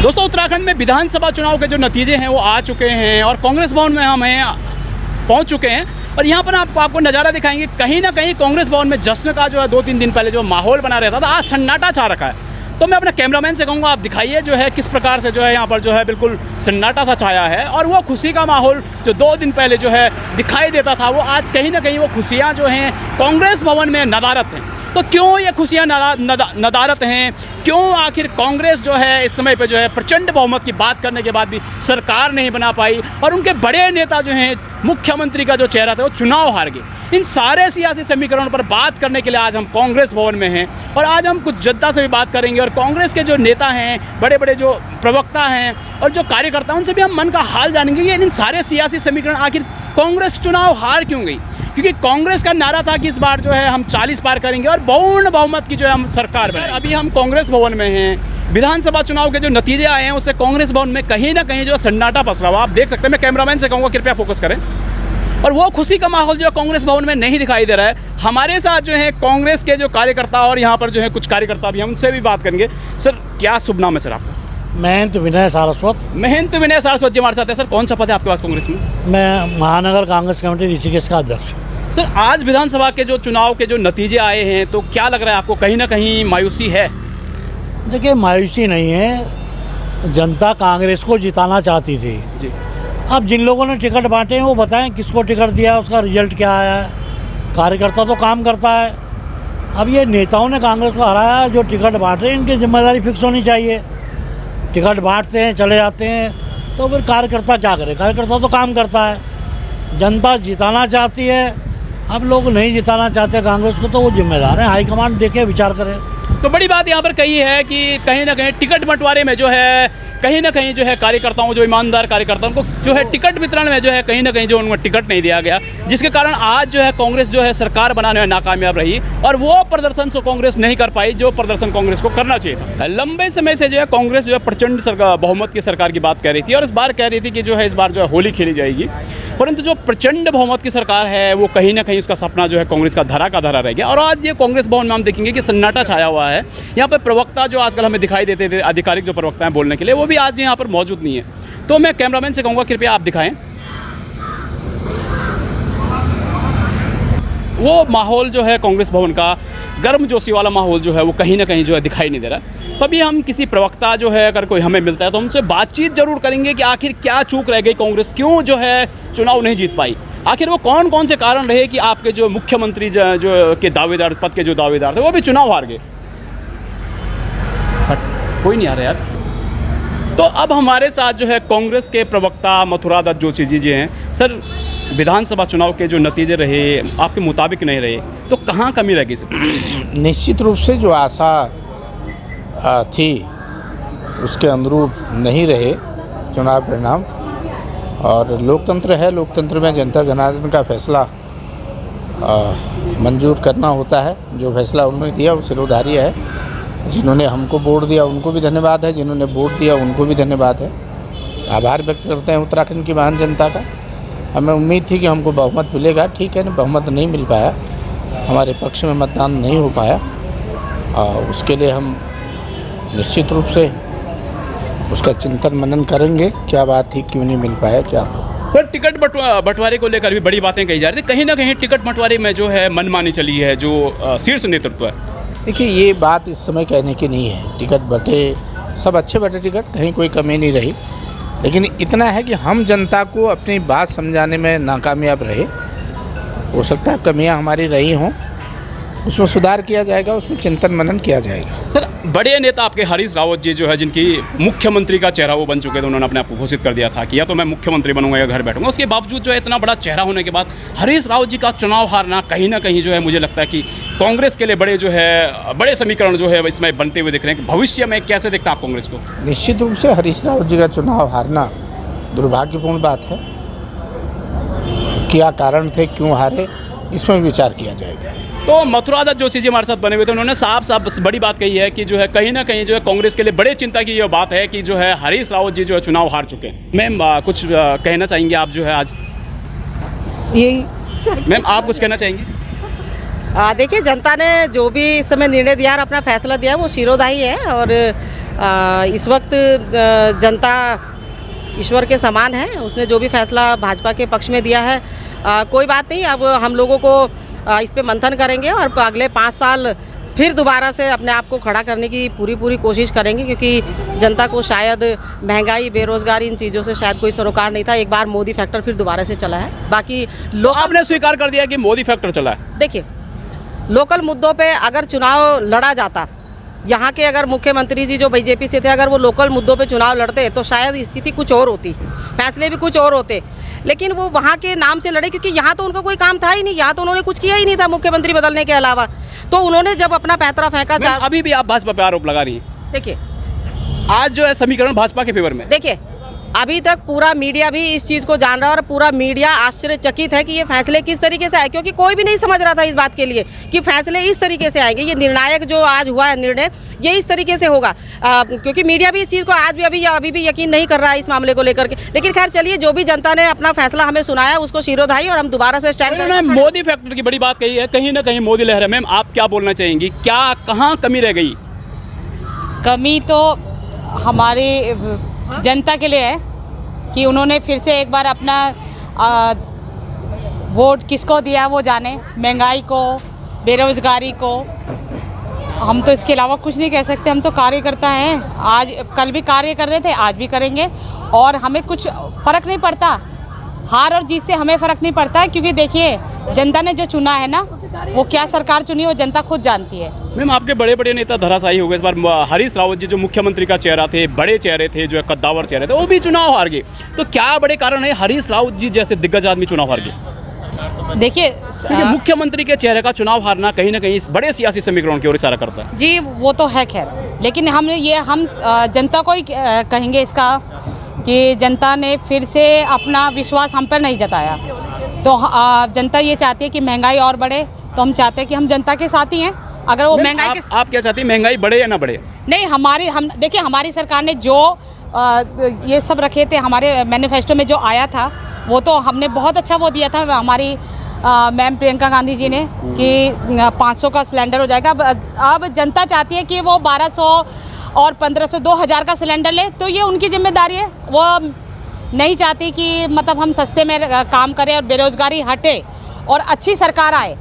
दोस्तों, उत्तराखंड में विधानसभा चुनाव के जो नतीजे हैं वो आ चुके हैं और कांग्रेस भवन में हम पहुंच चुके हैं और यहाँ पर आपको नज़ारा दिखाएंगे। कहीं ना कहीं कांग्रेस भवन में जश्न का जो है 2-3 दिन पहले जो माहौल बना रहता था, आज सन्नाटा छा रखा है। तो मैं अपने कैमरामैन से कहूँगा, आप दिखाइए जो है किस प्रकार से जो है यहाँ पर जो है बिल्कुल सन्नाटा सा छाया है और वो खुशी का माहौल जो 2 दिन पहले जो है दिखाई देता था, वो आज कहीं ना कहीं वो खुशियाँ जो हैं कांग्रेस भवन में नदारत हैं। तो क्यों ये खुशियाँ नदारत हैं, क्यों आखिर कांग्रेस जो है इस समय पे जो है प्रचंड बहुमत की बात करने के बाद भी सरकार नहीं बना पाई और उनके बड़े नेता जो हैं, मुख्यमंत्री का जो चेहरा था वो चुनाव हार गए। इन सारे सियासी समीकरणों पर बात करने के लिए आज हम कांग्रेस भवन में हैं और आज हम कुछ जनता से भी बात करेंगे और कांग्रेस के जो नेता हैं, बड़े बड़े जो प्रवक्ता हैं और जो कार्यकर्ता, उनसे भी हम मन का हाल जानेंगे कि इन सारे सियासी समीकरण आखिर कांग्रेस चुनाव हार क्यों गई। क्योंकि कांग्रेस का नारा था कि इस बार जो है हम 40 पार करेंगे और पूर्ण बहुमत की जो है हम सरकार बनाएंगे। अभी हम कांग्रेस भवन में हैं। विधानसभा चुनाव के जो नतीजे आए हैं उससे कांग्रेस भवन में कहीं ना कहीं जो सन्नाटा पसरा हुआ आप देख सकते हैं। मैं कैमरामैन से कहूँगा कृपया फोकस करें। और वो खुशी का माहौल जो है कांग्रेस भवन में नहीं दिखाई दे रहा है। हमारे साथ जो है कांग्रेस के जो कार्यकर्ता और यहाँ पर जो है कुछ कार्यकर्ता भी, हम उनसे भी बात करेंगे। सर, क्या शुभ नाम है सर आपका? महंत विनय सारस्वत। महंत विनय सारस्वत जी हमारे साथ है। सर, कौन सा पद है आपके पास कांग्रेस में? मैं महानगर कांग्रेस कमेटी ऋषिकेश का अध्यक्ष। सर, आज विधानसभा के जो चुनाव के जो नतीजे आए हैं तो क्या लग रहा है आपको, कहीं ना कहीं मायूसी है? देखिए, मायूसी नहीं है, जनता कांग्रेस को जिताना चाहती थी जी। अब जिन लोगों ने टिकट बांटे हैं वो बताएं किसको टिकट दिया, उसका रिजल्ट क्या आया है। कार्यकर्ता तो काम करता है। अब ये नेताओं ने कांग्रेस को हराया, जो टिकट बांट रहे हैं इनकी जिम्मेदारी फिक्स होनी चाहिए। टिकट बांटते हैं, चले जाते हैं, तो फिर कार्यकर्ता क्या करे? कार्यकर्ता तो काम करता है। जनता जिताना चाहती है, अब लोग नहीं जिताना चाहते कांग्रेस को, तो वो जिम्मेदार है। हाईकमांड देखे, विचार करें। तो बड़ी बात यहाँ पर कही है कि कहीं ना कहीं टिकट बंटवारे में जो है कहीं ना कहीं जो है कार्यकर्ताओं, जो ईमानदार कार्यकर्ताओं को जो है टिकट वितरण में जो है कहीं ना कहीं जो उनको टिकट नहीं दिया गया, जिसके कारण आज जो है कांग्रेस जो है सरकार बनाने में नाकामयाब रही और वो प्रदर्शन से कांग्रेस नहीं कर पाई जो प्रदर्शन कांग्रेस को करना चाहिए था। लंबे समय से जो है कांग्रेस जो है प्रचंड बहुमत की सरकार की बात कह रही थी और इस बार कह रही थी कि जो है इस बार जो है होली खेली जाएगी, परंतु जो प्रचंड बहुमत की सरकार है वो कहीं ना कहीं उसका सपना जो है कांग्रेस का धरा रह गया। और आज ये कांग्रेस भवन में हम देखेंगे कि सन्नाटा छाया हुआ है। यहाँ पर प्रवक्ता जो आजकल हमें दिखाई देते थे, आधिकारिक जो प्रवक्ता हैं बोलने के लिए, वो भी आज यहाँ पर मौजूद नहीं है। तो मैं कैमरामैन से कहूँगा कृपया आप दिखाएं। वो माहौल जो है कांग्रेस भवन का गर्मजोशी वाला माहौल जो है वो कहीं ना कहीं जो है दिखाई नहीं दे रहा। तो अभी हम किसी प्रवक्ता जो है अगर कोई हमें मिलता है तो उनसे बातचीत जरूर करेंगे कि आखिर क्या चूक रह गई कांग्रेस, क्यों जो है चुनाव नहीं जीत पाई, आखिर वो कौन कौन से कारण रहे कि आपके जो मुख्यमंत्री जो के दावेदार, पद के जो दावेदार थे वो भी चुनाव हार गए। कोई नहीं आ रहा यार। तो अब हमारे साथ जो है कांग्रेस के प्रवक्ता मथुरा दत्त जोशी जी हैं। सर, विधानसभा चुनाव के जो नतीजे रहे आपके मुताबिक नहीं रहे, तो कहाँ कमी रह गई सर? निश्चित रूप से जो आशा थी उसके अनुरूप नहीं रहे चुनाव परिणाम। और लोकतंत्र है, लोकतंत्र में जनता जनार्दन का फैसला मंजूर करना होता है। जो फैसला उन्होंने दिया वो सिरोधार्य है। जिन्होंने हमको वोट दिया उनको भी धन्यवाद है, जिन्होंने वोट दिया उनको भी धन्यवाद है। आभार व्यक्त करते हैं उत्तराखंड की महान जनता का। हमें उम्मीद थी कि हमको बहुमत मिलेगा, ठीक है, बहुमत नहीं मिल पाया, हमारे पक्ष में मतदान नहीं हो पाया। उसके लिए हम निश्चित रूप से उसका चिंतन मनन करेंगे, क्या बात थी, क्यों नहीं मिल पाया, क्या। सर, टिकट बंटवारे को लेकर भी बड़ी बातें कही जा रही थी। कहीं ना कहीं टिकट बंटवारे में जो है मनमानी चली है जो शीर्ष नेतृत्व है। देखिए, ये बात इस समय कहने की नहीं है। टिकट बटे, सब अच्छे बटे टिकट, कहीं कोई कमी नहीं रही। लेकिन इतना है कि हम जनता को अपनी बात समझाने में नाकामयाब रहे। हो सकता है कमियां हमारी रही हों, उसमें सुधार किया जाएगा, उसमें चिंतन मनन किया जाएगा। सर, बड़े नेता आपके हरीश रावत जी जो है, जिनकी मुख्यमंत्री का चेहरा वो बन चुके थे, उन्होंने अपने आप को घोषित कर दिया था कि या तो मैं मुख्यमंत्री बनूंगा या घर बैठूंगा। उसके बावजूद जो है इतना बड़ा चेहरा होने के बाद हरीश रावत जी का चुनाव हारना कहीं ना कहीं जो है मुझे लगता है कि कांग्रेस के लिए बड़े समीकरण जो है इसमें बनते हुए दिख रहे हैं कि भविष्य में कैसे देखता आप कांग्रेस को? निश्चित रूप से हरीश रावत जी का चुनाव हारना दुर्भाग्यपूर्ण बात है। क्या कारण थे, क्यों हारे, इसमें विचार किया जाएगा। तो मथुरा दत्त जोशी जी हमारे साथ बने हुए थे, उन्होंने साफ बड़ी बात कही है कि जो है कहीं ना कहीं जो है कांग्रेस के लिए बड़े चिंता की ये बात है कि जो है हरीश रावत जी जो है चुनाव हार चुके हैं। मैम, कुछ कहना चाहेंगे आप जो है आज? यही मैम, आप कुछ कहना चाहेंगे? देखिए, जनता ने जो भी इस समय निर्णय दिया और अपना फैसला दिया वो शिरोधार्य है और इस वक्त जनता ईश्वर के समान है, उसने जो भी फैसला भाजपा के पक्ष में दिया है कोई बात नहीं। अब हम लोगों को इस पे मंथन करेंगे और अगले 5 साल फिर दोबारा से अपने आप को खड़ा करने की पूरी कोशिश करेंगे, क्योंकि जनता को शायद महंगाई, बेरोजगारी, इन चीज़ों से शायद कोई सरोकार नहीं था। एक बार मोदी फैक्टर फिर दोबारा से चला है। बाकी लोग आपने स्वीकार कर दिया कि मोदी फैक्टर चला है। देखिए, लोकल मुद्दों पे अगर चुनाव लड़ा जाता, यहाँ के अगर मुख्यमंत्री जी जो बीजेपी से थे, अगर वो लोकल मुद्दों पे चुनाव लड़ते तो शायद स्थिति कुछ और होती, फैसले भी कुछ और होते। लेकिन वो वहाँ के नाम से लड़े, क्योंकि यहाँ तो उनका कोई काम था ही नहीं, यहाँ तो उन्होंने कुछ किया ही नहीं था मुख्यमंत्री बदलने के अलावा। तो उन्होंने जब अपना पैंतरा फेंका, अभी भी आप भाजपा पे आरोप लगा रही हैं। देखिए, आज जो है समीकरण भाजपा के फेवर में। देखिए, अभी तक पूरा मीडिया भी इस चीज़ को जान रहा है और पूरा मीडिया आश्चर्यचकित है कि ये फैसले किस तरीके से आए, क्योंकि कोई भी नहीं समझ रहा था इस बात के लिए कि फैसले इस तरीके से आएंगे। ये निर्णायक जो आज हुआ है निर्णय, ये इस तरीके से होगा, क्योंकि मीडिया भी इस चीज़ को आज भी अभी भी यकीन नहीं कर रहा है इस मामले को लेकर के। लेकिन खैर चलिए, जो भी जनता ने अपना फैसला हमें सुनाया उसको शिरोधाई और हम दोबारा से स्टैंड करेंगे। मोदी फैक्टर की बड़ी बात कही है, कहीं ना कहीं मोदी लहर है। मैम, आप क्या बोलना चाहेंगी, क्या कहाँ कमी रह गई? कमी तो हमारी जनता के लिए है कि उन्होंने फिर से एक बार अपना वोट किसको दिया वो जाने, महंगाई को, बेरोजगारी को। हम तो इसके अलावा कुछ नहीं कह सकते। हम तो कार्यकर्ता हैं, आज कल भी कार्य कर रहे थे, आज भी करेंगे और हमें कुछ फ़र्क नहीं पड़ता। हार और जीत से हमें फ़र्क नहीं पड़ता, क्योंकि देखिए जनता ने जो चुना है ना, वो क्या सरकार चुनी वो जनता खुद जानती है। मैम, आपके बड़े बड़े नेता धराशायी हो गए। इस बार हरीश रावत जी जो मुख्यमंत्री का चेहरा थे, बड़े चेहरे थे, जो है कद्दावर चेहरे थे, वो भी चुनाव हार गए। तो क्या बड़े कारण है हरीश रावत जी जैसे दिग्गज आदमी चुनाव हार गए? देखिए, मुख्यमंत्री के चेहरे का चुनाव हारना कहीं ना कहीं इस बड़े सियासी समीकरण की ओर इशारा करता है। जी, वो तो है खैर, लेकिन हम जनता को ही कहेंगे इसका कि जनता ने फिर से अपना विश्वास हम पर नहीं जताया। तो जनता ये चाहती है कि महंगाई और बढ़े, तो हम चाहते हैं कि हम जनता के साथ ही हैं। अगर वो महंगाई आप क्या चाहती हैं, महंगाई बढ़े या ना बढ़े? नहीं, देखिए हमारी सरकार ने जो ये सब रखे थे, हमारे मैनिफेस्टो में जो आया था, वो तो हमने बहुत अच्छा वो दिया था हमारी मैम प्रियंका गांधी जी ने कि 500 का सिलेंडर हो जाएगा। अब जनता चाहती है कि वो 1200 और 1500, 2000 का सिलेंडर ले, तो ये उनकी जिम्मेदारी है। वो नहीं चाहती कि मतलब हम सस्ते में काम करें और बेरोजगारी हटे और अच्छी सरकार आए।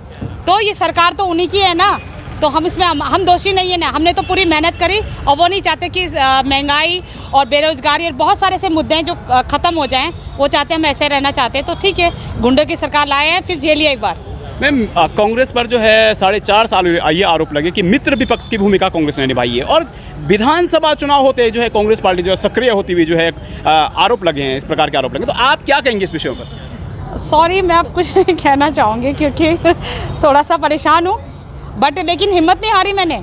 तो ये सरकार तो उन्हीं की है ना, तो हम इसमें हम दोषी नहीं है ना। हमने तो पूरी मेहनत करी और वो नहीं चाहते कि महंगाई और बेरोजगारी और बहुत सारे ऐसे मुद्दे हैं जो ख़त्म हो जाएं। वो चाहते हैं, हम ऐसे रहना चाहते हैं। तो ठीक है, गुंडों की सरकार लाए हैं, फिर झेलिए एक बार। मैम, कांग्रेस पर जो है 4.5 साल ये आरोप लगे कि मित्र विपक्ष की भूमिका कांग्रेस ने निभाई है, और विधानसभा चुनाव होते जो है कांग्रेस पार्टी जो है सक्रिय होती हुई जो है आरोप लगे हैं, इस प्रकार के आरोप लगे। तो आप क्या कहेंगे इस विषय पर? सॉरी, मैं अब कुछ नहीं कहना चाहूँगी क्योंकि थोड़ा सा परेशान हूँ, बट लेकिन हिम्मत नहीं हारी मैंने,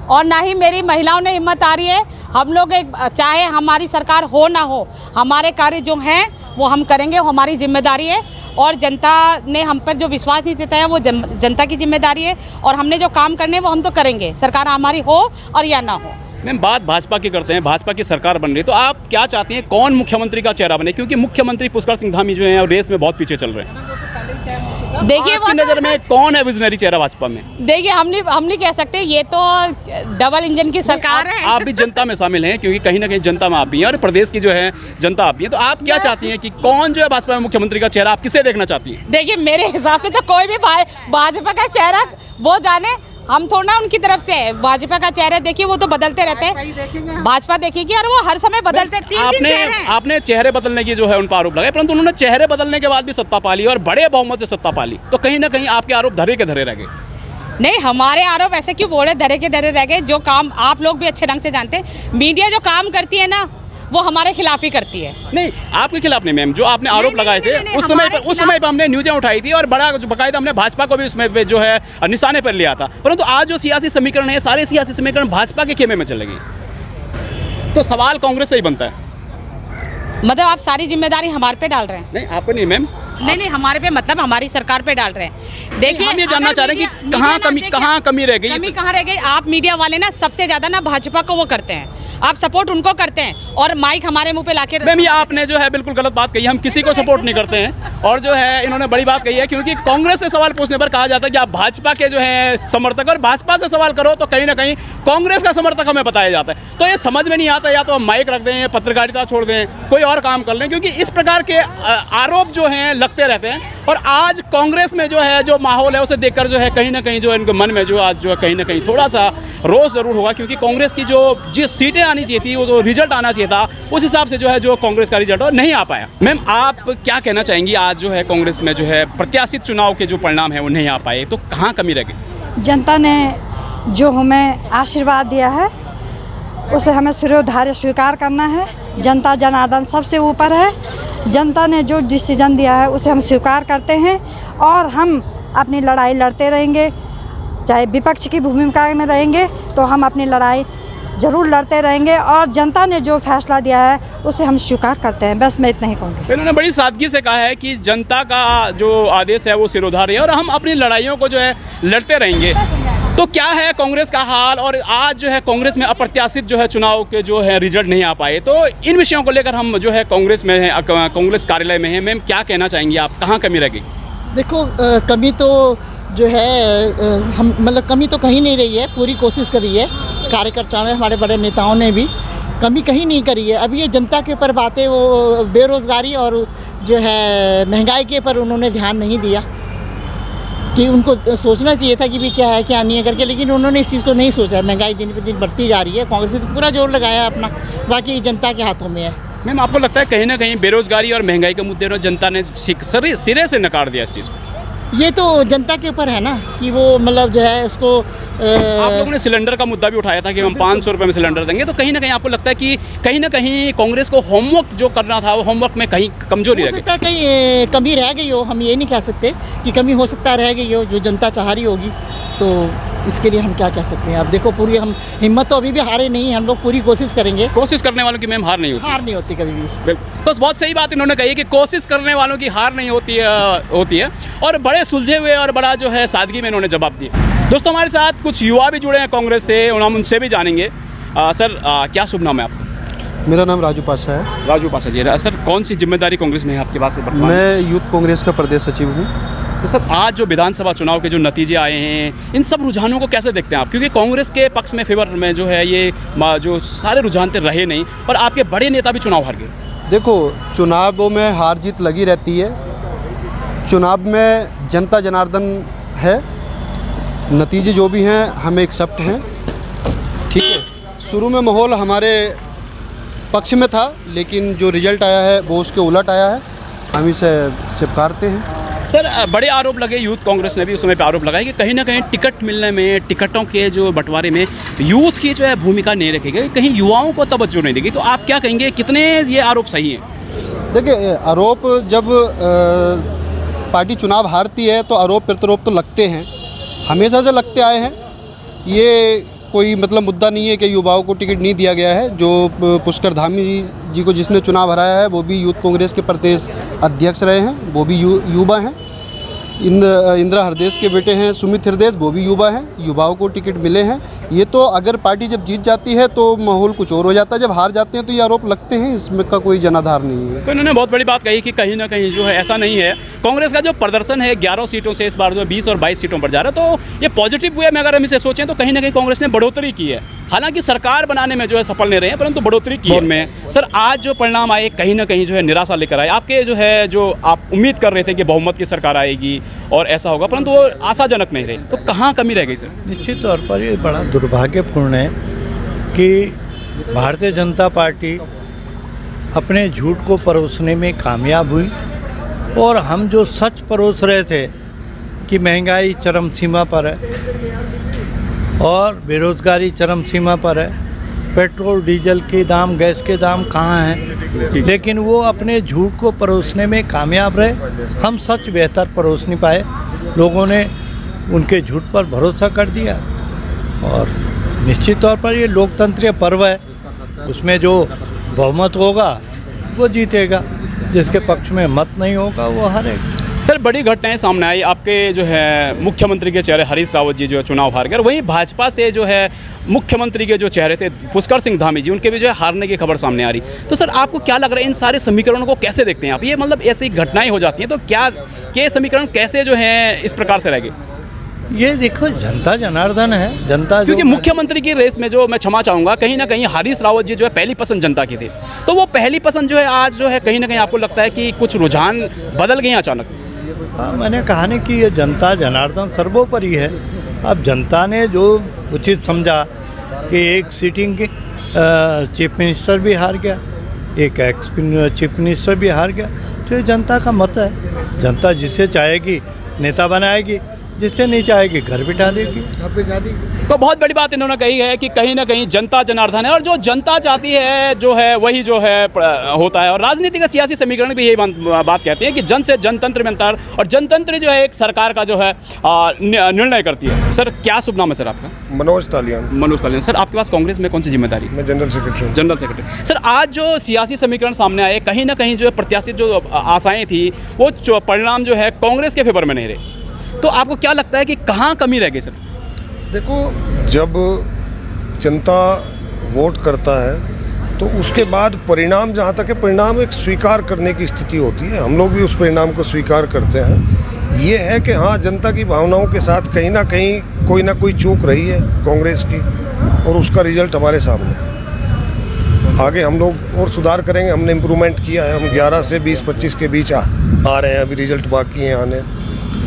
और ना ही मेरी महिलाओं ने हिम्मत हारी है। हम लोग चाहे हमारी सरकार हो ना हो, हमारे कार्य जो हैं वो हम करेंगे, वो हमारी जिम्मेदारी है। और जनता ने हम पर जो विश्वास नहीं जताया वो जनता की जिम्मेदारी है, और हमने जो काम करने वो हम तो करेंगे, सरकार हमारी हो और या ना हो। मैम, बात भाजपा की करते हैं, भाजपा की सरकार बन रही है, तो आप क्या चाहती हैं कौन मुख्यमंत्री का चेहरा बने? क्योंकि मुख्यमंत्री पुष्कर सिंह धामी जो हैं रेस में बहुत पीछे चल रहे हैं। देखिए, आपकी नज़र में कौन है विजनरी चेहरा भाजपा में? देखिए, हम नहीं कह सकते, ये तो डबल इंजन की सरकार है। आप भी जनता में शामिल हैं, क्योंकि कहीं ना कहीं जनता में आप भी हैं और प्रदेश की जो है जनता आप भी है। तो आप क्या चाहती हैं कि कौन जो है भाजपा में मुख्यमंत्री का चेहरा आप किसे देखना चाहती हैं? देखिए, मेरे हिसाब से तो कोई भी भाजपा का चेहरा वो जाने, हम थोड़ा उनकी तरफ से है। भाजपा का चेहरा देखिए, वो तो बदलते रहते हैं, भाजपा देखिए और वो हर समय बदलते। आपने चेहरे बदलने की जो है उन पर आरोप लगाए, परंतु उन्होंने चेहरे बदलने के बाद भी सत्ता पाली और बड़े बहुमत से सत्ता पाली। तो कहीं ना कहीं आपके आरोप धरे के धरे रह गए। नहीं, हमारे आरोप ऐसे क्यों बोले धरे के धरे रह गए? जो काम आप लोग भी अच्छे ढंग से जानते हैं, मीडिया जो काम करती है ना, वो हमारे खिलाफ ही करती है। नहीं, आपके खिलाफ नहीं मैम, जो आपने आरोप लगाए थे उस समय पर हमने न्यूज़ें उठाई थी और बड़ा बाकायदा हमने भाजपा को भी उसमें जो है निशाने पर लिया था। परंतु आज जो सियासी समीकरण है, सारे सियासी समीकरण भाजपा के खेमे में चले गए। तो सवाल कांग्रेस से ही बनता है। मतलब आप सारी जिम्मेदारी हमारे पे डाल रहे हैं? नहीं, आप पे नहीं मैम, नहीं, हमारे पे मतलब हमारी सरकार पे डाल रहे हैं। देखिए, हम ये जानना चाह रहे हैं कि कहाँ कमी रह गई? कमी कहाँ रह गई? आप मीडिया वाले ना सबसे ज़्यादा ना भाजपा को वो करते हैं। आप सपोर्ट उनको करते हैं और माइक हमारे मुंह पे लाके। मैम ये आपने जो है बिल्कुल गलत बात कही है, हम किसी को सपोर्ट नहीं करते हैं। और जो है इन्होंने बड़ी बात कही है, क्योंकि कांग्रेस से सवाल पूछने पर कहा जाता है कि आप भाजपा के जो है समर्थक, और भाजपा से सवाल करो तो कहीं ना कहीं कांग्रेस का समर्थक हमें बताया जाता है। तो ये समझ में नहीं आता, या तो हम माइक रख दें, पत्रकारिता छोड़ दें, कोई और काम कर लें, क्योंकि इस प्रकार के आरोप जो हैं लगते रहते हैं। और आज कांग्रेस में जो है जो माहौल है उसे देखकर जो है कहीं ना कहीं जो है इनके मन में जो आज जो है कहीं ना कहीं थोड़ा सा रोष जरूर होगा, क्योंकि कांग्रेस की जो जिस सीटें आनी चाहिए थी, वो जो रिजल्ट आना चाहिए था, उस हिसाब से जो है जो कांग्रेस का रिजल्ट नहीं आ पाया। मैम आप क्या कहना चाहेंगी, आज जो है कांग्रेस में जो है प्रत्याशित चुनाव के जो परिणाम है वो नहीं आ पाए, तो कहाँ कमी रह गई? जनता ने जो हमें आशीर्वाद दिया है उसे हमें सिरोधार्य स्वीकार करना है। जनता जनार्दन सबसे ऊपर है। जनता ने जो डिसीजन दिया है उसे हम स्वीकार करते हैं और हम अपनी लड़ाई लड़ते रहेंगे। चाहे विपक्ष की भूमिका में रहेंगे तो हम अपनी लड़ाई जरूर लड़ते रहेंगे, और जनता ने जो फैसला दिया है उसे हम स्वीकार करते हैं। बस मैं इतना ही कहूँगी। इन्होंने बड़ी सादगी से कहा है कि जनता का जो आदेश है वो सिरोधार्य है और हम अपनी लड़ाइयों को जो है लड़ते रहेंगे। तो क्या है कांग्रेस का हाल, और आज जो है कांग्रेस में अप्रत्याशित जो है चुनाव के जो है रिजल्ट नहीं आ पाए, तो इन विषयों को लेकर हम जो है कांग्रेस में हैं, कांग्रेस कार्यालय में हैं। मैम क्या कहना चाहेंगी आप, कहाँ कमी रह गई? देखो कमी तो जो है हम मतलब कमी तो कहीं नहीं रही है, पूरी कोशिश करी है कार्यकर्ताओं ने, हमारे बड़े नेताओं ने भी कमी कहीं नहीं करी है। अभी ये जनता के ऊपर बातें, वो बेरोज़गारी और जो है महंगाई के ऊपर उन्होंने ध्यान नहीं दिया कि उनको सोचना चाहिए था कि भी क्या है क्या नहीं है करके, लेकिन उन्होंने इस चीज़ को नहीं सोचा। महंगाई दिन पर दिन बढ़ती जा रही है, कांग्रेस ने तो पूरा जोर लगाया अपना, बाकी जनता के हाथों में है। मैम आपको लगता है कहीं ना कहीं बेरोजगारी और महंगाई के मुद्दे पर जनता ने सिरे से नकार दिया इस चीज़ को? ये तो जनता के ऊपर है ना कि वो मतलब जो है उसको आप लोगों ने सिलेंडर का मुद्दा भी उठाया था कि हम 500 रुपये में सिलेंडर देंगे, तो कहीं ना कहीं आपको लगता है कि कहीं ना कहीं कांग्रेस को होमवर्क जो करना था वो होमवर्क में कहीं कमजोरी रह गई? हो सकता है कहीं कमी रह गई हो, हम ये नहीं कह सकते कि कमी हो सकता है रह गई हो, जो जनता चाह रही होगी, तो इसके लिए हम क्या कह सकते हैं। आप देखो पूरी हम हिम्मत तो अभी भी हारे नहीं हैं, हम लोग पूरी कोशिश करेंगे। कोशिश करने वालों की मैम हार नहीं होती कभी भी। बिल्कुल, बस बहुत सही बात इन्होंने कही है कि कोशिश करने वालों की हार नहीं होती है और बड़े सुलझे हुए और बड़ा जो है सादगी में इन्होंने जवाब दिया। दोस्तों हमारे साथ कुछ युवा भी जुड़े हैं कांग्रेस से, और हम उनसे भी जानेंगे। सर क्या शुभ नाम है आपका? मेरा नाम राजू पाशा है। राजू पाशा जी, सर कौन सी जिम्मेदारी कांग्रेस में है आपके पास? मैं यूथ कांग्रेस का प्रदेश सचिव हूँ। तो सर आज जो विधानसभा चुनाव के जो नतीजे आए हैं, इन सब रुझानों को कैसे देखते हैं आप? क्योंकि कांग्रेस के पक्ष में फेवर में जो है ये जो सारे रुझान थे रहे नहीं, और आपके बड़े नेता भी चुनाव हार गए। देखो चुनावों में हार जीत लगी रहती है, चुनाव में जनता जनार्दन है, नतीजे जो भी हैं हमें एक्सेप्ट हैं, ठीक है। शुरू में माहौल हमारे पक्ष में था, लेकिन जो रिजल्ट आया है वो उसके उलट आया है, हम इसे स्वीकारते हैं। सर बड़े आरोप लगे, यूथ कांग्रेस ने भी उस समय पे आरोप लगाया कि कहीं ना कहीं टिकट मिलने में, टिकटों के जो बंटवारे में यूथ की जो है भूमिका नहीं रखी गई, कहीं युवाओं को तवज्जो नहीं दी गई। तो आप क्या कहेंगे, कितने ये आरोप सही हैं? देखिए आरोप जब पार्टी चुनाव हारती है तो आरोप प्रत्यारोप तो लगते हैं, हमेशा से लगते आए हैं। ये कोई मतलब मुद्दा नहीं है कि युवाओं को टिकट नहीं दिया गया है। जो पुष्कर धामी जी को जिसने चुनाव हराया है वो भी यूथ कांग्रेस के प्रदेश अध्यक्ष रहे हैं, वो भी युवा हैं। इंदिरा हरदेश के बेटे हैं सुमित हरदेश, वो भी युवा हैं, युवाओं को टिकट मिले हैं। ये तो अगर पार्टी जब जीत जाती है तो माहौल कुछ और हो जाता है, जब हार जाते हैं तो ये आरोप लगते हैं, इसमें का कोई जनाधार नहीं है। तो इन्होंने बहुत बड़ी बात कही कि कहीं ना कहीं जो है ऐसा नहीं है, कांग्रेस का जो प्रदर्शन है 11 सीटों से इस बार जो 20 और 22 सीटों पर जा रहा है, तो ये पॉजिटिव वे में अगर हम इसे सोचें तो कहीं ना कहीं कांग्रेस ने बढ़ोतरी की है। हालांकि सरकार बनाने में जो है सफल नहीं रहे हैं, परंतु बढ़ोतरी की है उनमें। सर आज जो परिणाम आए कहीं ना कहीं जो है निराशा लेकर आए। आपके जो है जो आप उम्मीद कर रहे थे कि बहुमत की सरकार आएगी और ऐसा होगा, परंतु वो आशाजनक नहीं रहे, तो कहाँ कमी रह गई सर? निश्चित तौर पर ये बड़ा दुर्भाग्यपूर्ण है कि भारतीय जनता पार्टी अपने झूठ को परोसने में कामयाब हुई, और हम जो सच परोस रहे थे कि महंगाई चरम सीमा पर है और बेरोज़गारी चरम सीमा पर है, पेट्रोल डीजल के दाम, गैस के दाम कहाँ हैं, लेकिन वो अपने झूठ को परोसने में कामयाब रहे। हम सच बेहतर परोस नहीं पाए, लोगों ने उनके झूठ पर भरोसा कर दिया। और निश्चित तौर पर ये लोकतंत्रीय पर्व है, उसमें जो बहुमत होगा वो जीतेगा, जिसके पक्ष में मत नहीं होगा वो हारेगा। सर बड़ी घटनाएं सामने आई, आपके जो है मुख्यमंत्री के चेहरे हरीश रावत जी जो है चुनाव हार गए, वहीं भाजपा से जो है मुख्यमंत्री के जो चेहरे थे पुष्कर सिंह धामी जी, उनके भी जो है हारने की खबर सामने आ रही। तो सर आपको क्या लग रहा है, इन सारे समीकरणों को कैसे देखते हैं आप? ये मतलब ऐसी घटनाएं हो जाती हैं तो क्या के समीकरण कैसे जो है इस प्रकार से रहेंगे? ये देखो जनता जनार्दन है, जनता क्योंकि मुख्यमंत्री की रेस में जो मैं क्षमा चाहूँगा कहीं ना कहीं हरीश रावत जी जो है पहली पसंद जनता की थी, तो वो पहली पसंद जो है आज जो है कहीं ना कहीं आपको लगता है कि कुछ रुझान बदल गए अचानक? हाँ, मैंने कहा नहीं कि ये जनता जनार्दन सर्वोपरि है। अब जनता ने जो उचित समझा कि एक सिटिंग के चीफ मिनिस्टर भी हार गया, एक एक्स चीफ मिनिस्टर भी हार गया, तो ये जनता का मत है। जनता जिसे चाहेगी नेता बनाएगी, जिससे नहीं चाहेगी घर बिठा देगी। तो बहुत बड़ी बात इन्होंने कही है कि कहीं ना कहीं जनता जनार्दन है और जो जनता चाहती है जो है वही जो है होता है। और राजनीति का सियासी समीकरण भी यही बात कहते हैं कि जन से जनतंत्र में अंतर, और जनतंत्र जो है एक सरकार का जो है निर्णय करती है। सर क्या शुभ नाम है सर आपका? मनोज तालियान। मनोज तालियान। सर आपके पास कांग्रेस में कौन सी जिम्मेदारी? मैं general secretary. General secretary. Sir आज जो सियासी समीकरण सामने आए, कहीं ना कहीं जो है प्रत्याशित जो आशाएं थी वो परिणाम जो है कांग्रेस के फेवर में नहीं रहे, तो आपको क्या लगता है कि कहाँ कमी रह गई सर? देखो, जब जनता वोट करता है तो उसके बाद परिणाम, जहाँ तक है परिणाम एक स्वीकार करने की स्थिति होती है। हम लोग भी उस परिणाम को स्वीकार करते हैं। ये है कि हाँ, जनता की भावनाओं के साथ कहीं ना कोई चूक रही है कांग्रेस की, और उसका रिजल्ट हमारे सामने है। आगे हम लोग और सुधार करेंगे। हमने इम्प्रूवमेंट किया है। हम 11 से 20-25 के बीच आ रहे हैं, अभी रिजल्ट बाकी हैं आने।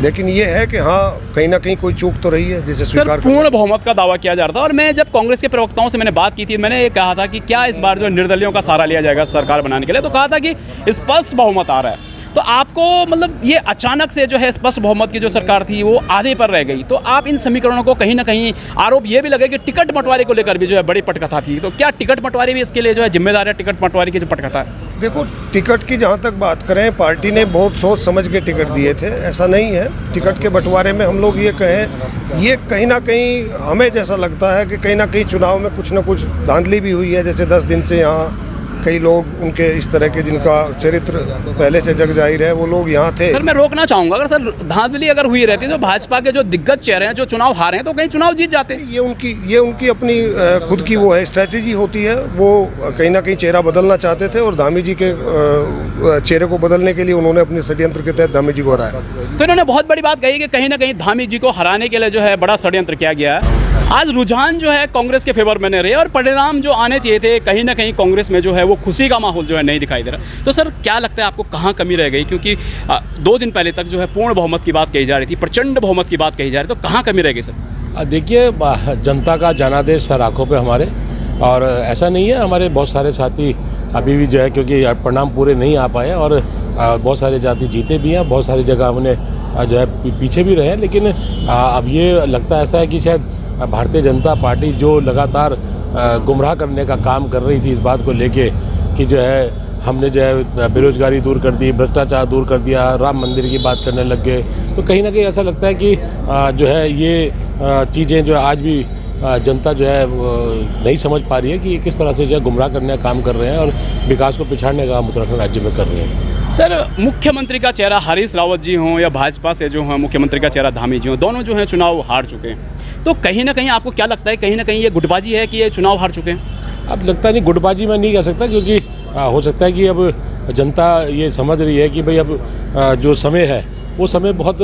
लेकिन ये है कि हाँ, कहीं ना कहीं कोई चूक तो रही है जिसे स्वीकार पूर्ण बहुमत का दावा किया जा रहा था। और मैं जब कांग्रेस के प्रवक्ताओं से मैंने बात की थी, मैंने ये कहा था कि क्या इस बार जो निर्दलियों का सहारा लिया जाएगा सरकार बनाने के लिए, तो कहा था कि स्पष्ट बहुमत आ रहा है। तो आपको मतलब ये अचानक से जो है स्पष्ट बहुमत की जो सरकार थी वो आधे पर रह गई, तो आप इन समीकरणों को कहीं ना कहीं आरोप ये भी लगे कि टिकट बंटवारे को लेकर भी जो है बड़ी पटकथा थी, तो क्या टिकट बंटवारे भी इसके लिए जो है जिम्मेदार है? टिकट बंटवारे की जो पटकथा है, देखो, टिकट की जहाँ तक बात करें, पार्टी ने बहुत सोच समझ के टिकट दिए थे। ऐसा नहीं है टिकट के बंटवारे में हम लोग ये कहें, ये कहीं ना कहीं हमें जैसा लगता है कि कहीं ना कहीं चुनाव में कुछ ना कुछ धांधली भी हुई है। जैसे 10 दिन से यहाँ कई लोग उनके इस तरह के जिनका चरित्र पहले से जग जाहिर है, वो लोग यहाँ थे। सर मैं रोकना चाहूँगा, अगर सर धांधली अगर हुई रहती तो भाजपा के जो दिग्गज चेहरे हैं जो चुनाव हारे हैं तो कहीं चुनाव जीत जाते। ये उनकी अपनी खुद की वो है, स्ट्रैटेजी होती है। वो कहीं ना कहीं चेहरा बदलना चाहते थे और धामी जी के चेहरे को बदलने के लिए उन्होंने अपने षड्यंत्र के तहत धामी जी को हराया। तो इन्होंने बहुत बड़ी बात कही कि कहीं ना कहीं धामी जी को हराने के लिए जो है बड़ा षड्यंत्र किया गया है। आज रुझान जो है कांग्रेस के फेवर में नहीं रहे और परिणाम जो आने चाहिए थे, कहीं ना कहीं कांग्रेस में जो है वो खुशी का माहौल जो है नहीं दिखाई दे रहा। तो सर क्या लगता है आपको कहाँ कमी रह गई? क्योंकि 2 दिन पहले तक जो है पूर्ण बहुमत की बात कही जा रही थी, प्रचंड बहुमत की बात कही जा रही थी, तो कहाँ कमी रह गई सर? देखिए, जनता का जनादेश सर आँखों पे हमारे, और ऐसा नहीं है, हमारे बहुत सारे साथी अभी भी जो है क्योंकि परिणाम पूरे नहीं आ पाए और बहुत सारे जाति जीते भी हैं, बहुत सारी जगह हमने जो है पीछे भी रहे, लेकिन अब ये लगता ऐसा है कि शायद भारतीय जनता पार्टी जो लगातार गुमराह करने का काम कर रही थी इस बात को लेके कि जो है हमने जो है बेरोजगारी दूर कर दी, भ्रष्टाचार दूर कर दिया, राम मंदिर की बात करने लग गए, तो कहीं ना कहीं ऐसा लगता है कि जो है ये चीज़ें जो है आज भी जनता जो है नहीं समझ पा रही है कि किस तरह से जो है गुमराह करने का काम कर रहे हैं और विकास को पिछाड़ने का काम उत्तराखंड राज्य में कर रहे हैं। सर मुख्यमंत्री का चेहरा हरीश रावत जी हों या भाजपा से जो है मुख्यमंत्री का चेहरा धामी जी हों, दोनों जो हैं चुनाव हार चुके हैं, तो कहीं ना कहीं आपको क्या लगता है कहीं ना कहीं ये गुटबाजी है कि ये चुनाव हार चुके हैं? अब लगता नहीं, गुटबाजी मैं नहीं कह सकता, क्योंकि हो सकता है कि अब जनता ये समझ रही है कि भाई अब जो समय है वो समय बहुत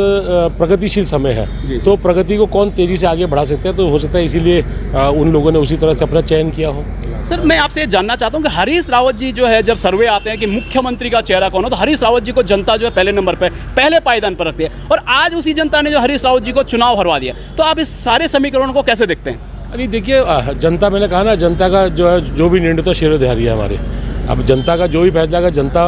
प्रगतिशील समय है, तो प्रगति को कौन तेज़ी से आगे बढ़ा सकता है, तो हो सकता है इसीलिए उन लोगों ने उसी तरह से अपना चयन किया हो। सर मैं आपसे ये जानना चाहता हूँ कि हरीश रावत जी जो है जब सर्वे आते हैं कि मुख्यमंत्री का चेहरा कौन हो, तो हरीश रावत जी को जनता जो है पहले नंबर पे पहले पायदान पर रखती है, और आज उसी जनता ने जो हरीश रावत जी को चुनाव हरवा दिया, तो आप इस सारे समीकरणों को कैसे देखते हैं? अरे देखिए, जनता, मैंने कहा ना, जनता का जो है जो भी निर्णय तो शिरोधार्य है हमारे। अब जनता का जो भी फैसला का जनता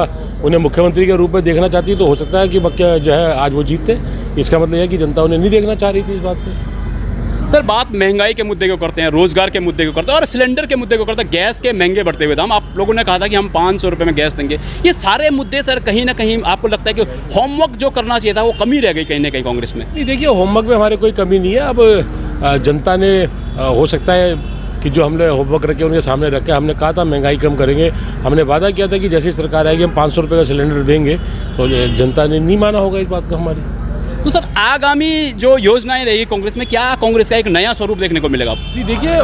उन्हें मुख्यमंत्री के रूप में देखना चाहती है, तो हो सकता है कि जो है आज वो जीतते। इसका मतलब है कि जनता उन्हें नहीं देखना चाह रही थी इस बात पे। सर बात महंगाई के मुद्दे को करते हैं, रोजगार के मुद्दे को करते हैं और सिलेंडर के मुद्दे को करते हैं, गैस के महंगे बढ़ते हुए दाम। आप लोगों ने कहा था कि हम 500 रुपये में गैस देंगे। ये सारे मुद्दे सर कहीं ना कहीं आपको लगता है कि होमवर्क जो करना चाहिए था वो कमी रह गई कहीं ना कहीं कांग्रेस में? नहीं, देखिए, होमवर्क में हमारे कोई कमी नहीं है। अब जनता ने हो सकता है कि जो हमने होमवर्क रखे उनके सामने रखे। हमने कहा था महंगाई कम करेंगे, हमने वादा किया था कि जैसी सरकार आएगी हम 500 रुपये का सिलेंडर देंगे, तो जनता ने नहीं माना होगा इस बात को हमारी। तो सर आगामी जो योजनाएं रहेगी कांग्रेस में, क्या कांग्रेस का एक नया स्वरूप देखने को मिलेगा? जी देखिए,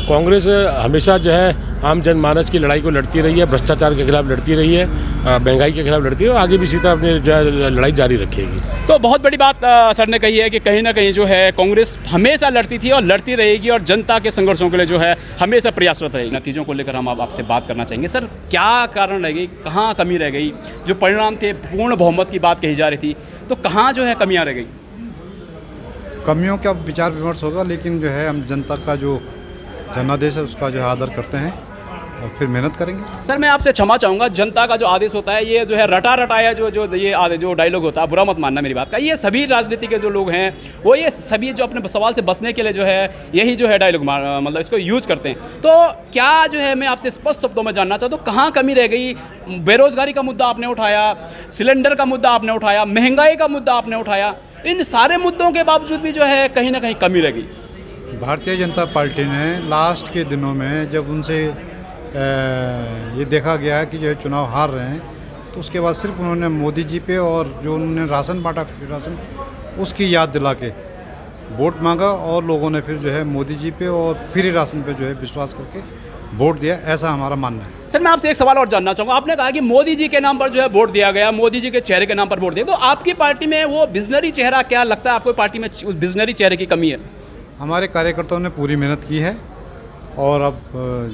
कांग्रेस हमेशा जो है आम जनमानस की लड़ाई को लड़ती रही है, भ्रष्टाचार के खिलाफ लड़ती रही है, महंगाई के खिलाफ लड़ती है और आगे भी इसी तरह अपनी जो है लड़ाई जारी रखेगी। तो बहुत बड़ी बात सर ने कही है कि कहीं ना कहीं जो है कांग्रेस हमेशा लड़ती थी और लड़ती रहेगी और जनता के संघर्षों के लिए जो है हमेशा प्रयासरत रहेगी। नतीजों को लेकर हम आपसे बात करना चाहेंगे। सर क्या कारण रह गई, कहाँ कमी रह गई? जो परिणाम थे पूर्ण बहुमत की बात कही जा रही थी, तो कहाँ जो है कमियाँ रह गई? कमियों का विचार विमर्श होगा, लेकिन जो है हम जनता का जो जनादेश है उसका जो है आदर करते हैं और फिर मेहनत करेंगे। सर मैं आपसे क्षमा चाहूँगा, जनता का जो आदेश होता है ये जो है रटा रटाया जो डायलॉग होता है, बुरा मत मानना मेरी बात का, ये सभी राजनीति के जो लोग हैं वो ये सभी जो अपने सवाल से बचने के लिए जो है यही जो है डायलॉग मतलब इसको यूज़ करते हैं। तो क्या जो है मैं आपसे स्पष्ट शब्दों में जानना चाहता हूँ, कहाँ कमी रह गई? बेरोजगारी का मुद्दा आपने उठाया, सिलेंडर का मुद्दा आपने उठाया, महंगाई का मुद्दा आपने उठाया, इन सारे मुद्दों के बावजूद भी जो है कहीं ना कहीं कमी रह गई। भारतीय जनता पार्टी ने लास्ट के दिनों में जब उनसे ये देखा गया है कि जो है चुनाव हार रहे हैं, तो उसके बाद सिर्फ उन्होंने मोदी जी पे और जो उन्होंने राशन बांटा फ्री राशन उसकी याद दिला के वोट मांगा और लोगों ने फिर जो है मोदी जी पे और फ्री राशन पे जो है विश्वास करके वोट दिया, ऐसा हमारा मानना है। सर मैं आपसे एक सवाल और जानना चाहूँगा, आपने कहा कि मोदी जी के नाम पर जो है वोट दिया गया, मोदी जी के चेहरे के नाम पर वोट दिया, तो आपकी पार्टी में वो विजनरी चेहरा क्या लगता है आपको? पार्टी में उस विजनरी चेहरे की कमी है? हमारे कार्यकर्ताओं ने पूरी मेहनत की है और अब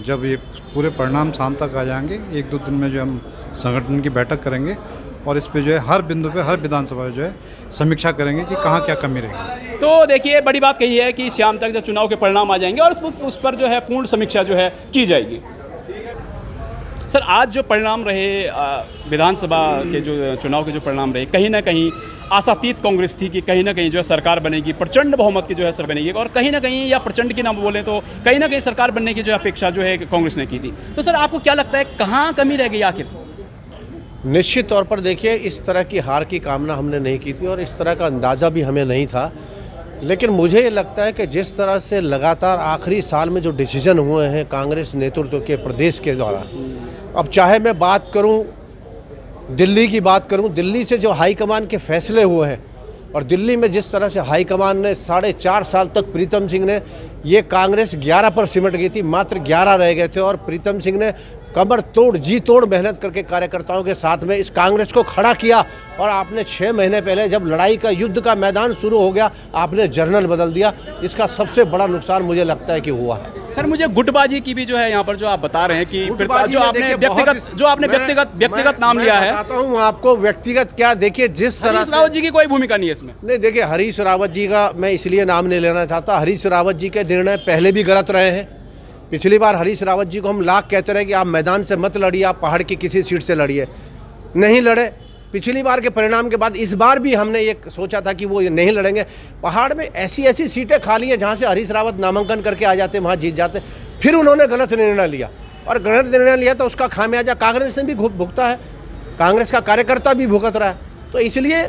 जब ये पूरे परिणाम शाम तक आ जाएंगे, 1-2 दिन में जो हम संगठन की बैठक करेंगे और इस पे जो है हर बिंदु पे हर विधानसभा जो है समीक्षा करेंगे कि कहाँ क्या कमी रहेगी। तो देखिए बड़ी बात कही है कि शाम तक जब चुनाव के परिणाम आ जाएंगे और उस पर जो है पूर्ण समीक्षा जो है की जाएगी। सर आज जो परिणाम रहे विधानसभा के जो चुनाव के जो परिणाम रहे, कहीं ना कहीं आशातीत कांग्रेस थी कि कहीं ना कहीं जो है सरकार बनेगी, प्रचंड बहुमत की जो है सरकार बनेगी, और कहीं ना कहीं या प्रचंड की ना बोलें तो कहीं ना कहीं सरकार बनने की जो अपेक्षा जो है कांग्रेस ने की थी। तो सर आपको क्या लगता है कहाँ कमी रह गई आखिर? निश्चित तौर पर देखिए, इस तरह की हार की कामना हमने नहीं की थी और इस तरह का अंदाज़ा भी हमें नहीं था, लेकिन मुझे ये लगता है कि जिस तरह से लगातार आखिरी साल में जो डिसीजन हुए हैं कांग्रेस नेतृत्व के प्रदेश के द्वारा, अब चाहे मैं बात करूं दिल्ली की बात करूं, दिल्ली से जो हाईकमान के फैसले हुए हैं और दिल्ली में जिस तरह से हाईकमान ने 4.5 साल तक प्रीतम सिंह ने, ये कांग्रेस 11 पर सिमट गई थी, मात्र 11 रह गए थे और प्रीतम सिंह ने कमर तोड़ जी तोड़ मेहनत करके कार्यकर्ताओं के साथ में इस कांग्रेस को खड़ा किया और आपने 6 महीने पहले जब लड़ाई का युद्ध का मैदान शुरू हो गया आपने जर्नल बदल दिया। इसका सबसे बड़ा नुकसान मुझे लगता है कि हुआ है। सर मुझे गुटबाजी की भी जो है यहाँ पर जो आप बता रहे हैं कि जो आपने व्यक्तिगत नाम लिया है, बताता हूँ आपको व्यक्तिगत क्या, देखिए जिस तरह हरीश रावत जी की कोई भूमिका नहीं है इसमें। नहीं देखिए, हरीश रावत जी का मैं इसलिए नाम नहीं लेना चाहता, हरीश रावत जी के निर्णय पहले भी गलत रहे हैं। पिछली बार हरीश रावत जी को हम लाख कहते रहे कि आप मैदान से मत लड़िए, आप पहाड़ की किसी सीट से लड़िए, नहीं लड़े। पिछली बार के परिणाम के बाद इस बार भी हमने ये सोचा था कि वो नहीं लड़ेंगे। पहाड़ में ऐसी सीटें खाली हैं जहाँ से हरीश रावत नामांकन करके आ जाते, वहाँ जीत जाते। फिर उन्होंने गलत निर्णय लिया और गलत निर्णय लिया तो उसका खामियाजा कांग्रेस ने भी भुगता है, कांग्रेस का कार्यकर्ता भी भुगत रहा है। तो इसलिए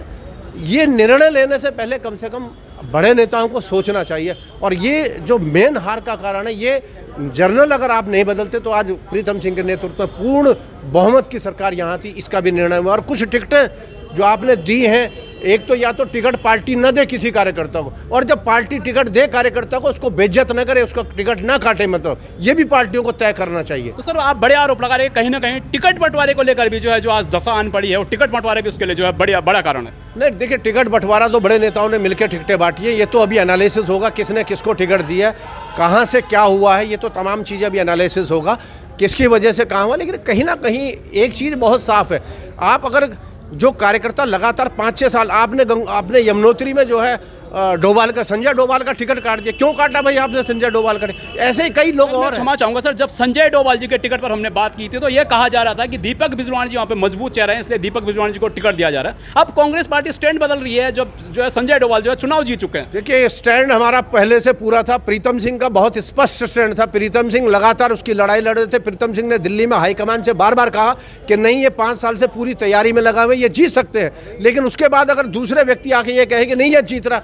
ये निर्णय लेने से पहले कम से कम बड़े नेताओं को सोचना चाहिए। और ये जो मेन हार का कारण है, ये जर्नल अगर आप नहीं बदलते तो आज प्रीतम सिंह के नेतृत्व में पूर्ण बहुमत की सरकार यहाँ थी, इसका भी निर्णय हुआ। और कुछ टिकटें जो आपने दी हैं, एक तो या तो टिकट पार्टी न दे किसी कार्यकर्ता को, और जब पार्टी टिकट दे कार्यकर्ता को उसको बेइज्जत न करे, उसको टिकट ना काटे, मतलब ये भी पार्टियों को तय करना चाहिए। तो सर आप बड़े आरोप लगा रहे हैं कहीं ना कहीं टिकट बंटवारे को लेकर भी जो है जो आज दशा आन पड़ी है, वो टिकट बंटवारे भी उसके लिए जो है बड़ा कारण है। नहीं देखिए, टिकट बंटवारा तो बड़े नेताओं ने मिलकर टिकटें बांटी है, ये तो अभी एनालिसिस होगा किसने किसको टिकट दिया है, कहाँ से क्या हुआ है, ये तो तमाम चीज़ें अभी एनालिसिस होगा किसकी वजह से कहाँ हुआ। लेकिन कहीं ना कहीं एक चीज़ बहुत साफ है, आप अगर जो कार्यकर्ता लगातार 5-6 साल आपने यमुनोत्री में जो है डोभाल का, संजय डोभाल का टिकट काट दिया। क्यों काटा भाई आपने संजय डोभाल का? ऐसे ही कई लोग और। क्षमा चाहूंगा सर, जब संजय डोभाल जी के टिकट पर हमने बात की थी तो यह कहा जा रहा था कि दीपक बिजवाणी जी वहाँ पे मजबूत चेहरा है, इसलिए दीपक बिजवाणी जी को टिकट दिया जा रहा है। अब कांग्रेस पार्टी स्टैंड बदल रही है, जब जो है संजय डोभाल जो है चुनाव जीत चुके हैं। देखिए, स्टैंड हमारा पहले से पूरा था, प्रीतम सिंह का बहुत स्पष्ट स्टैंड था। प्रीतम सिंह लगातार उसकी लड़ाई लड़ रहे थे। प्रीतम सिंह ने दिल्ली में हाईकमान से बार बार कहा कि नहीं, ये 5 साल से पूरी तैयारी में लगा हुए, ये जीत सकते हैं। लेकिन उसके बाद अगर दूसरे व्यक्ति आके ये कहे कि नहीं ये जीत रहा,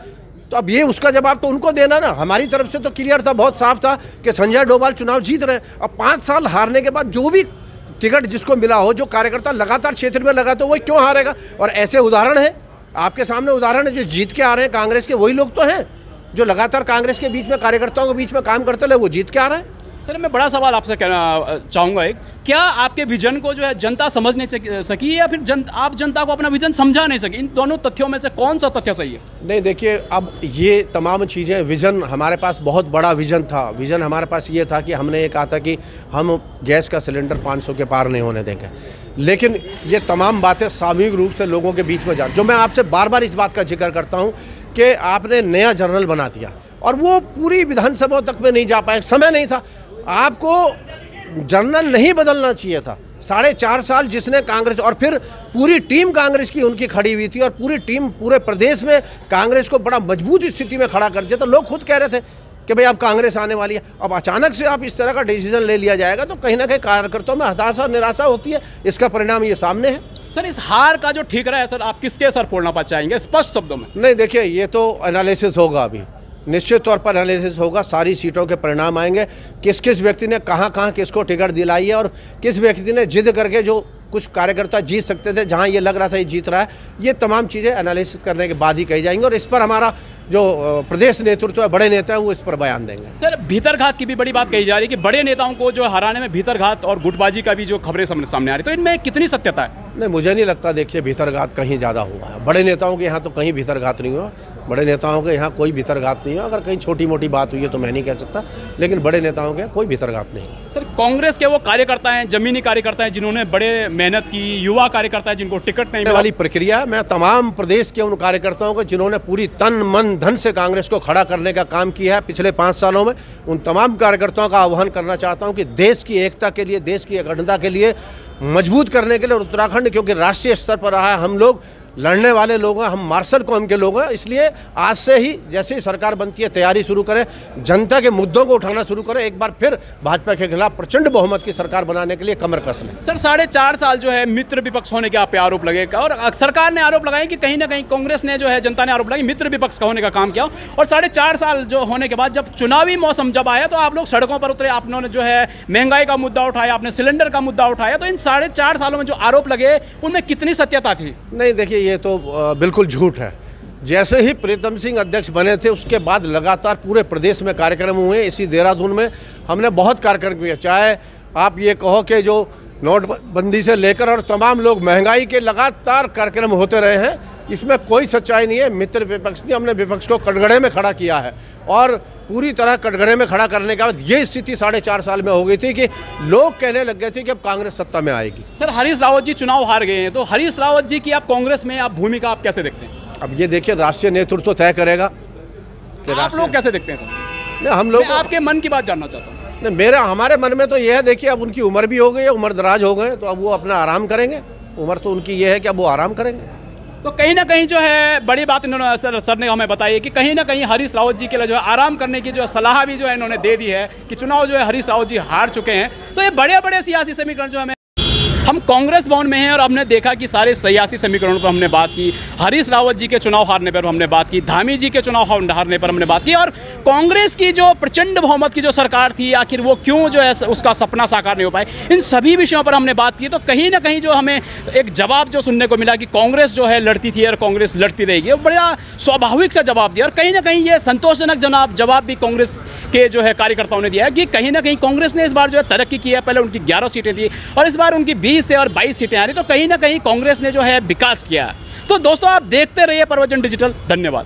तो अब ये उसका जवाब तो उनको देना ना। हमारी तरफ से तो क्लियर था, बहुत साफ था कि संजय डोभाल चुनाव जीत रहे हैं। अब 5 साल हारने के बाद जो भी टिकट जिसको मिला हो, जो कार्यकर्ता लगातार क्षेत्र में लगा, तो वही क्यों हारेगा। और ऐसे उदाहरण है आपके सामने, उदाहरण है जो जीत के आ रहे हैं कांग्रेस के, वही लोग तो हैं जो लगातार कांग्रेस के बीच में, कार्यकर्ताओं के बीच में काम करते रहे, वो जीत के आ रहे हैं। सर मैं बड़ा सवाल आपसे कहना चाहूँगा, एक क्या आपके विजन को जो है जनता समझ नहीं सकी या फिर आप जनता को अपना विजन समझा नहीं सकी? इन दोनों तथ्यों में से कौन सा तथ्य सही है? नहीं देखिए, अब ये तमाम चीज़ें, विज़न हमारे पास बहुत बड़ा विज़न था। विज़न हमारे पास ये था कि हमने ये कहा था कि हम गैस का सिलेंडर 500 के पार नहीं होने देंगे। लेकिन ये तमाम बातें सामूहिक रूप से लोगों के बीच में जा, जो मैं आपसे बार बार इस बात का जिक्र करता हूँ कि आपने नया जर्नल बना दिया और वो पूरी विधानसभा तक में नहीं जा पाए, समय नहीं था। आपको जर्नल नहीं बदलना चाहिए था। 4.5 साल जिसने कांग्रेस, और फिर पूरी टीम कांग्रेस की उनकी खड़ी हुई थी और पूरी टीम पूरे प्रदेश में कांग्रेस को बड़ा मजबूत स्थिति में खड़ा कर दिया। तो लोग खुद कह रहे थे कि भाई अब कांग्रेस आने वाली है। अब अचानक से आप इस तरह का डिसीजन ले लिया जाएगा तो कहीं ना कहीं कार्यकर्ताओं में हताशा और निराशा होती है। इसका परिणाम ये सामने है। सर इस हार का जो ठिकरा है सर, आप किसके सर फोड़ना चाहेंगे स्पष्ट शब्दों में? नहीं देखिए, ये तो एनालिसिस होगा, अभी निश्चित तौर पर एनालिसिस होगा, सारी सीटों के परिणाम आएंगे, किस किस व्यक्ति ने कहाँ कहाँ किसको टिकट दिलाई है और किस व्यक्ति ने जिद करके, जो कुछ कार्यकर्ता जीत सकते थे जहाँ ये लग रहा था ये जीत रहा है, ये तमाम चीज़ें एनालिसिस करने के बाद ही कही जाएंगी। और इस पर हमारा जो प्रदेश नेतृत्व है, बड़े नेता हैं, वो इस पर बयान देंगे। सर भीतरघात की भी बड़ी बात कही जा रही है कि बड़े नेताओं को जो हराने में भीतरघात और गुटबाजी का भी जो खबरें सामने आ रही, तो इनमें कितनी सत्यता है? नहीं, मुझे नहीं लगता। देखिए, भीतरघात कहीं ज़्यादा हुआ है। बड़े नेताओं के यहाँ तो कहीं भीतरघात नहीं हुआ। बड़े नेताओं के यहाँ कोई भीतरघात नहीं हुआ। अगर कहीं छोटी मोटी बात हुई है तो मैं नहीं कह सकता, लेकिन बड़े नेताओं के कोई भीतरघात नहीं। सर कांग्रेस के वो कार्यकर्ता हैं, जमीनी कार्यकर्ता हैं, जिन्होंने बड़े मेहनत की, युवा कार्यकर्ता हैं जिनको टिकट नहीं वाली प्रक्रिया, मैं तमाम प्रदेश के उन कार्यकर्ताओं को जिन्होंने पूरी तन मन धन से कांग्रेस को खड़ा करने का काम किया है पिछले 5 सालों में, उन तमाम कार्यकर्ताओं का आह्वान करना चाहता हूँ कि देश की एकता के लिए, देश की अखंडता के लिए, मजबूत करने के लिए, और उत्तराखंड क्योंकि राष्ट्रीय स्तर पर रहा है, हम लोग लड़ने वाले लोग हैं, हम मार्शल कौम के लोग हैं, इसलिए आज से ही जैसे ही सरकार बनती है तैयारी शुरू करें, जनता के मुद्दों को उठाना शुरू करें, एक बार फिर भाजपा के खिलाफ प्रचंड बहुमत की सरकार बनाने के लिए कमर कस लें। सर 4.5 साल जो है मित्र विपक्ष होने के आप पे आरोप लगेगा और सरकार ने आरोप लगाया कि कहीं ना कहीं कांग्रेस ने जो है, जनता ने आरोप लगाया मित्र विपक्ष का होने का काम किया। और 4.5 साल जो होने के बाद जब चुनावी मौसम जब आया तो आप लोग सड़कों पर उतरे, आपने जो है महंगाई का मुद्दा उठाया, आपने सिलेंडर का मुद्दा उठाया। तो इन 4.5 सालों में जो आरोप लगे उनमें कितनी सत्यता थी? नहीं देखिए, ये तो बिल्कुल झूठ है। जैसे ही प्रीतम सिंह अध्यक्ष बने थे उसके बाद लगातार पूरे प्रदेश में कार्यक्रम हुए। इसी देहरादून में हमने बहुत कार्यक्रम किए, चाहे आप ये कहो कि जो नोटबंदी से लेकर और तमाम लोग महंगाई के लगातार कार्यक्रम होते रहे हैं, इसमें कोई सच्चाई नहीं है। मित्र विपक्ष ने, हमने विपक्ष को कटघरे में खड़ा किया है और पूरी तरह कटघरे में खड़ा करने के बाद ये स्थिति 4.5 साल में हो गई थी कि लोग कहने लग गए थे कि अब कांग्रेस सत्ता में आएगी। सर हरीश रावत जी चुनाव हार गए हैं, तो हरीश रावत जी की आप कांग्रेस में आप भूमिका आप कैसे देखते हैं? अब ये देखिए, राष्ट्रीय नेतृत्व तय करेगा कि आप लोग कैसे देखते हैं सर? नहीं, हम लोग आपके मन की बात जानना चाहता हूँ। नहीं, हमारे मन में तो ये है, देखिए अब उनकी उम्र भी हो गई है, उम्र दराज हो गए, तो अब वो अपना आराम करेंगे। उम्र तो उनकी ये है कि अब वो आराम करेंगे। तो कहीं ना कहीं जो है बड़ी बात इन्होंने सर ने हमें बताई है कि कहीं ना कहीं हरीश रावत जी के लिए जो है आराम करने की जो सलाह भी जो है इन्होंने दे दी है कि चुनाव जो है हरीश रावत जी हार चुके हैं। तो ये बड़े बड़े सियासी समीकरण जो हमें, हम कांग्रेस भवन में हैं और हमने देखा कि सारे सियासी समीकरणों पर हमने बात की। हरीश रावत जी के चुनाव हारने पर हमने बात की, धामी जी के चुनाव हारने पर हमने बात की, और कांग्रेस की जो प्रचंड बहुमत की जो सरकार थी, आखिर वो क्यों जो है उसका सपना साकार नहीं हो पाए, इन सभी विषयों पर हमने बात की। तो कहीं ना कहीं जो हमें एक जवाब जो सुनने को मिला कि कांग्रेस जो है लड़ती थी और कांग्रेस लड़ती रहेगी, वो बड़ा स्वाभाविक सा जवाब दिया। और कहीं ना कहीं ये संतोषजनक जवाब भी कांग्रेस के जो है कार्यकर्ताओं ने दिया है कि कहीं ना कहीं कांग्रेस ने इस बार जो है तरक्की की है। पहले उनकी 11 सीटें थी और इस बार उनकी 20 से और 22 सीटें आ रही, तो कहीं ना कहीं कांग्रेस ने जो है विकास किया। तो दोस्तों आप देखते रहिए प्रवचन डिजिटल। धन्यवाद।